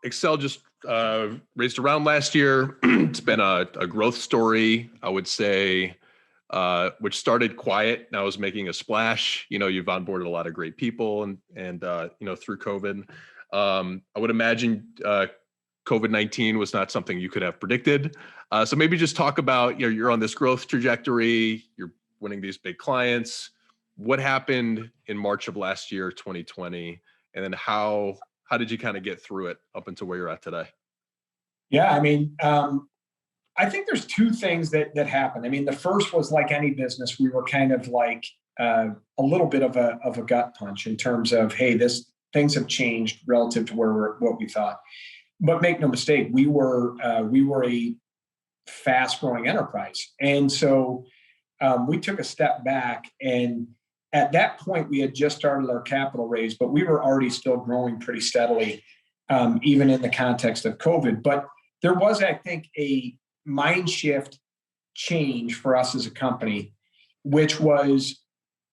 XSELL just raised a round last year. It's been a growth story, I would say, which started quiet, now is making a splash. You've onboarded a lot of great people and through COVID. I would imagine COVID-19 was not something you could have predicted. So maybe just talk about, you're on this growth trajectory, you're winning these big clients. What happened in March of last year, 2020? And then how did you kind of get through it up until where you're at today? Yeah, I think there's two things that happened. The first was, like any business, we were kind of like a little bit of a gut punch in terms of, hey, things have changed relative to what we thought. But make no mistake, we were a fast-growing enterprise, and so we took a step back. And at that point, we had just started our capital raise, but we were already still growing pretty steadily, even in the context of COVID. But there was, I think, a mind shift change for us as a company, which was,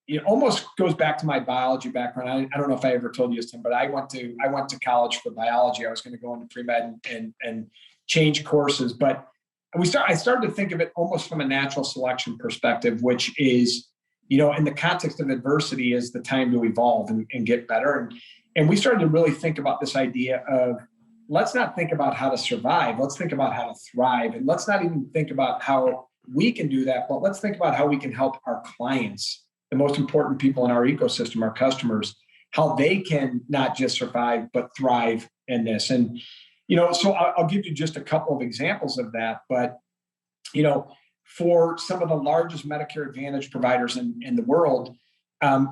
it almost goes back to my biology background. I don't know if I ever told you this, Tim, but I went to college for biology. I was going to go into pre-med and change courses, but I started to think of it almost from a natural selection perspective, which is, in the context of adversity, is the time to evolve and get better. And we started to really think about this idea of, let's not think about how to survive. Let's think about how to thrive. And let's not even think about how we can do that, but let's think about how we can help our clients, the most important people in our ecosystem, our customers, how they can not just survive, but thrive in this. And, so I'll give you just a couple of examples of that. But, for some of the largest Medicare Advantage providers in the world,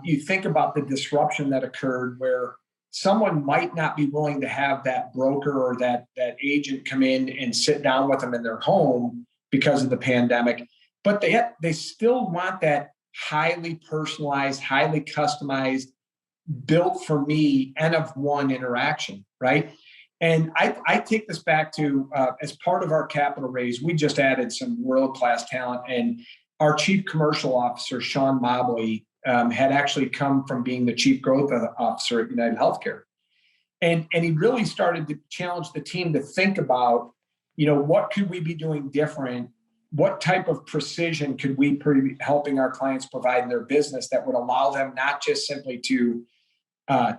you think about the disruption that occurred where someone might not be willing to have that broker or that agent come in and sit down with them in their home because of the pandemic, but they still want that highly personalized, highly customized, built for me, N of one interaction, right? And I take this back to, as part of our capital raise, we just added some world-class talent, and our chief commercial officer, Schumm, had actually come from being the chief growth officer at United Healthcare. And he really started to challenge the team to think about, what could we be doing different? What type of precision could we be helping our clients provide in their business that would allow them not just simply to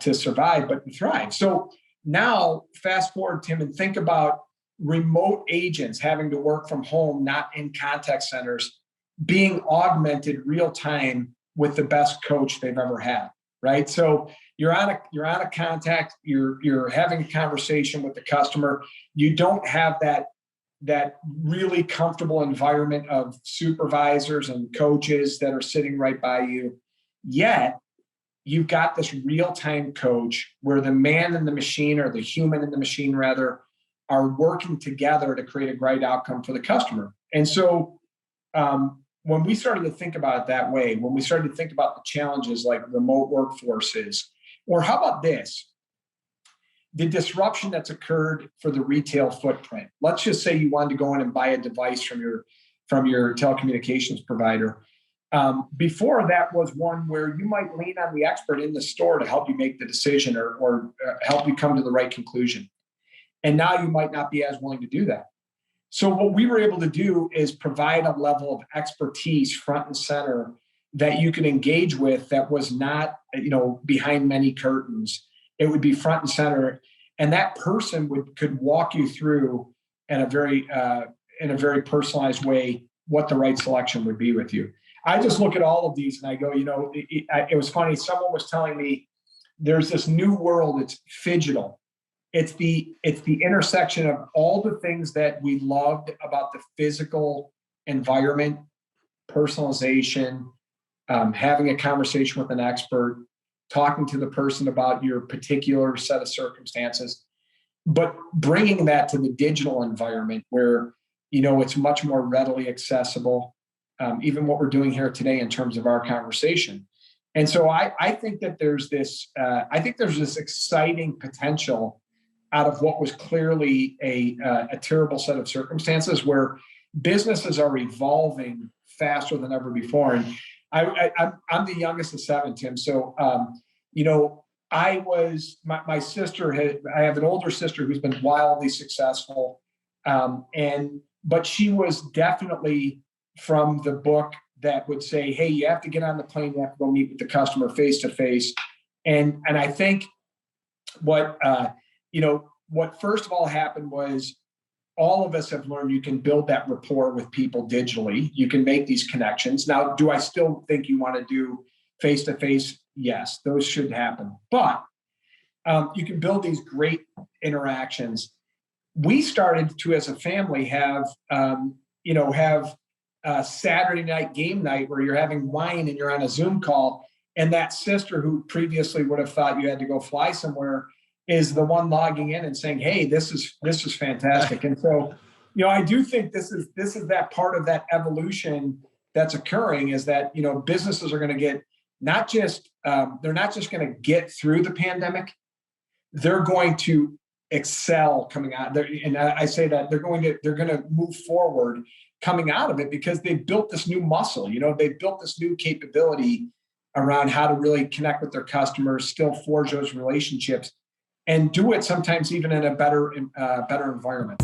survive, but to thrive? So now, fast forward, Tim, and think about remote agents having to work from home, not in contact centers, being augmented real time with the best coach they've ever had, right? So you're out of contact, you're having a conversation with the customer. You don't have that really comfortable environment of supervisors and coaches that are sitting right by you. Yet you've got this real-time coach where the man and the machine, or the human and the machine rather, are working together to create a great outcome for the customer. And so when we started to think about it that way, when we started to think about the challenges like remote workforces, or how about this, the disruption that's occurred for the retail footprint. Let's just say you wanted to go in and buy a device from your telecommunications provider. Before, that was one where you might lean on the expert in the store to help you make the decision or help you come to the right conclusion. And now you might not be as willing to do that. So what we were able to do is provide a level of expertise front and center that you could engage with that was not, behind many curtains. It would be front and center. And that person could walk you through in a very personalized way what the right selection would be with you. I just look at all of these and I go, it was funny. Someone was telling me there's this new world. It's phygital. It's the intersection of all the things that we loved about the physical environment, personalization, having a conversation with an expert, talking to the person about your particular set of circumstances, but bringing that to the digital environment where, it's much more readily accessible. Even what we're doing here today in terms of our conversation. And so I think that there's this exciting potential out of what was clearly a terrible set of circumstances where businesses are evolving faster than ever before. And I'm the youngest of seven, Tim. So, my sister I have an older sister who's been wildly successful. But she was definitely from the book that would say, hey, you have to get on the plane, you have to go meet with the customer face to face. And I think what first of all happened was all of us have learned you can build that rapport with people digitally. You can make these connections. Now, do I still think you want to do face to face? Yes, those should happen. But you can build these great interactions. We started to, as a family, have Saturday night game night where you're having wine and you're on a Zoom call, and that sister who previously would have thought you had to go fly somewhere is the one logging in and saying, hey, this is fantastic. And so, I do think this is that part of that evolution that's occurring, is that, businesses are going to get they're not just going to get through the pandemic, they're going to excel coming out there. And I say that they're going to move forward coming out of it because they've built this new muscle, they've built this new capability around how to really connect with their customers, still forge those relationships, and do it sometimes even in a better environment.